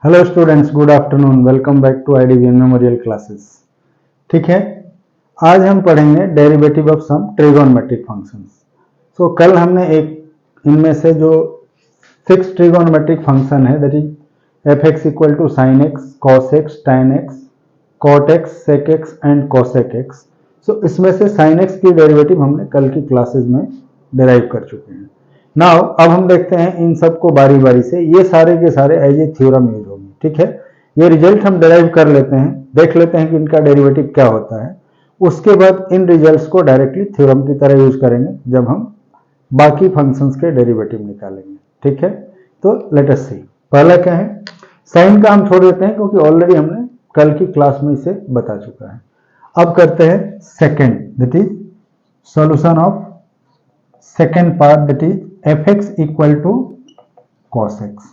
Hello students, good afternoon. Welcome back to IDVN memorial classes. ठीक है, आज हम पढ़ेंगे derivative of some trigonometric functions. तो कल हमने एक इनमें से जो फिक्स ट्रिगोनोमेट्रिक फंक्शन है that is F X equal to sine X, cos X, tan X, cot X, sec X and cosec X. So इसमें से साइन एक्स की डेरिवेटिव हमने कल की क्लासेस में डिराइव कर चुके हैं। नाउ अब हम देखते हैं इन सबको बारी बारी से, ये सारे के सारे एज ए थ्योरम यूज होंगे। ठीक है, ये रिजल्ट हम डिराइव कर लेते हैं, देख लेते हैं कि इनका डेरिवेटिव क्या होता है। उसके बाद इन रिजल्ट्स को डायरेक्टली थ्योरम की तरह यूज करेंगे जब हम बाकी फंक्शंस के डेरिवेटिव निकालेंगे। ठीक है, तो लेट अस सी। पहला क्या है, साइन का हम छोड़ देते हैं क्योंकि ऑलरेडी हमने कल की क्लास में इसे बता चुका है। अब करते हैं second, that is solution of second part, that is fx equal to cos x।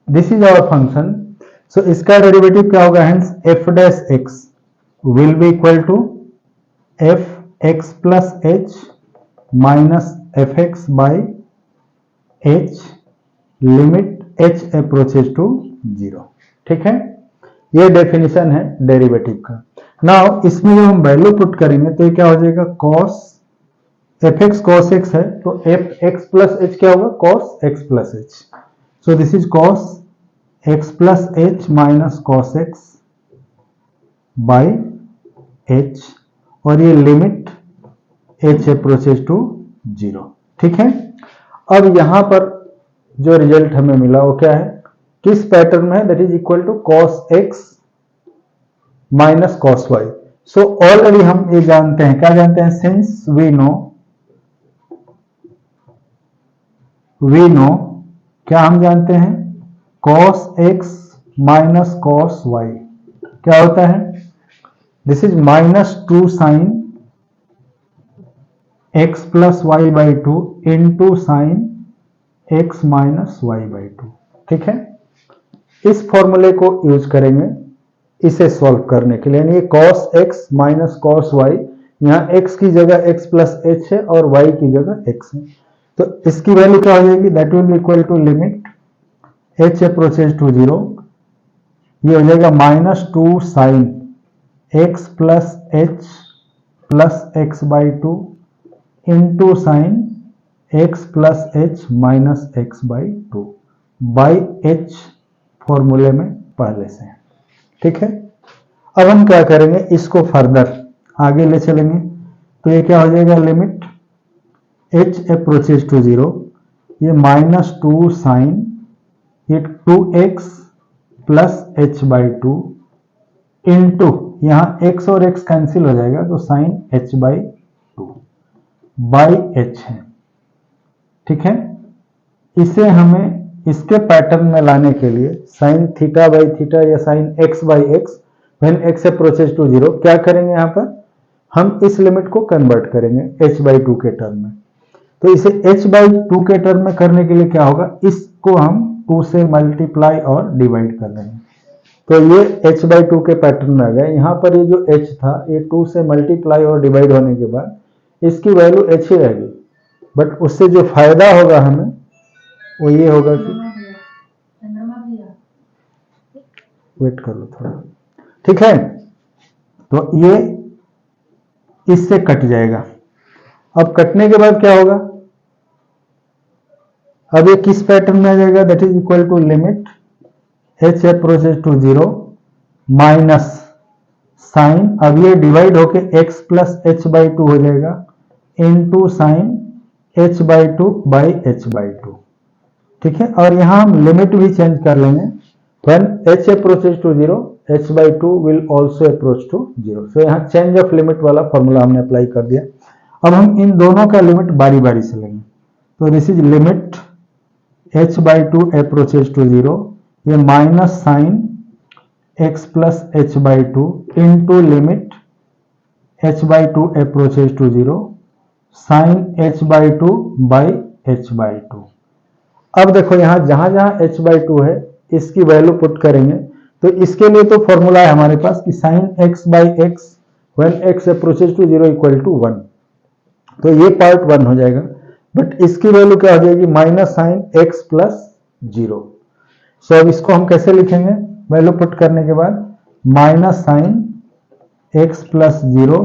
This is our function. So इसका डेरिवेटिव क्या होगा, hence f dash x will be equal to F X plus H minus F X by H limit H approaches to 0। ठीक है, ये definition है derivative का। Now इसमें जब हम वैल्यू पुट करेंगे तो ये क्या हो जाएगा, cos F x cos x है तो एफ एक्स प्लस एच क्या होगा, cos x plus H. So this is cos x plus H minus cos x by H, और ये लिमिट एच अप्रोचेज टू 0। ठीक है, अब यहां पर जो रिजल्ट हमें मिला वो क्या है, किस पैटर्न में है, that is equal to cos x minus cos y. So already हम ये जानते हैं, क्या जानते हैं, सिंस वी नो क्या हम जानते हैं, cos x minus cos y क्या होता है, this is minus 2 sine x plus y by 2 into sine x minus y by 2। ठीक है, इस फॉर्मूले को यूज करेंगे इसे सॉल्व करने के लिए, यानी ये cos x minus cos y, यहाँ x की जगह x प्लस h है और y की जगह x है, तो इसकी वैल्यू क्या हो जाएगी, that will be equal to limit h approaches to 0। ये हो जाएगा minus 2 sine x plus h plus x by 2 into sine x plus h minus x by 2 by h फॉर्मूले में पहले से। ठीक है, अब हम क्या करेंगे, इसको फर्दर आगे ले चलेंगे, तो ये क्या हो जाएगा, लिमिट h अप्रोचेज टू 0, ये माइनस 2 साइन ये 2x plus h by 2 into यहाँ x और x कैंसिल हो जाएगा तो sine h by 2 by h है। ठीक है, इसे हमें इसके पैटर्न में लाने के लिए साइन थीटा बाई थीटा या sine x by x when x approaches to 0 क्या करेंगे, यहाँ पर हम इस लिमिट को कन्वर्ट करेंगे h बाई 2 के टर्म में। तो इसे h बाई 2 के टर्म में करने के लिए क्या होगा, इसको हम 2 से मल्टीप्लाई और डिवाइड कर देंगे, तो ये h बाई 2 के पैटर्न में आ गया। यहाँ पर ये जो h था ये 2 से मल्टीप्लाई और डिवाइड होने के बाद इसकी वैल्यू h ही रहेगी, बट उससे जो फायदा होगा हमें वो ये होगा कि, वेट कर लो थोड़ा। ठीक है, तो ये इससे कट जाएगा। अब कटने के बाद क्या होगा, अब ये किस पैटर्न में आ जाएगा, that is equal to limit h approaches to 0 minus sine, अब ये डिवाइड होके x प्लस h बाई 2 हो जाएगा into sine h by 2 by h by 2। ठीक है, और यहां हम लिमिट भी चेंज कर लेंगे, when h approaches to 0 h by 2 will also approach to 0। So यहाँ चेंज ऑफ लिमिट वाला फॉर्मूला हमने अप्लाई कर दिया। अब हम इन दोनों का लिमिट बारी बारी से लेंगे, तो this is limit h by 2 approaches to 0, ये minus sine x plus h by 2 into limit h by 2 approaches to 0 sine h by 2 by h by 2। अब देखो यहाँ जहां जहां h बाई 2 है इसकी वैल्यू पुट करेंगे, तो इसके लिए तो फॉर्मूला है हमारे पास कि sine x by x when x approaches to 0 equal to 1, तो ये पार्ट 1 हो जाएगा, बट इसकी वैल्यू क्या हो जाएगी, माइनस साइन x प्लस 0। सो अब इसको हम कैसे लिखेंगे, वैल्यू पुट करने के बाद minus sine x plus 0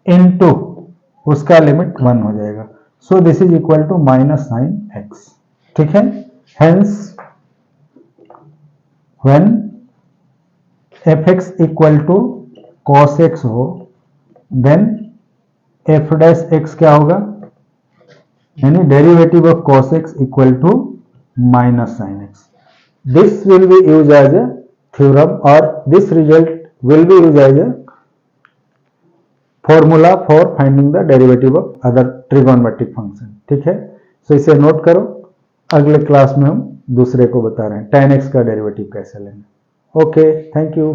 into उसका लिमिट 1 हो जाएगा। So this is equal to minus sine x। ठीक है, hence when fx equal to cos x हो देन f डैश x क्या होगा, यानी derivative of cos x equal to minus sine x। This will be use as a theorem और this result will be use as a formula for finding the derivative of other trigonometric function. ठीक है, सो इसे note करो। अगले class में हम दूसरे को बता रहे हैं tan x का डेरिवेटिव कैसे लेना। Okay, thank you.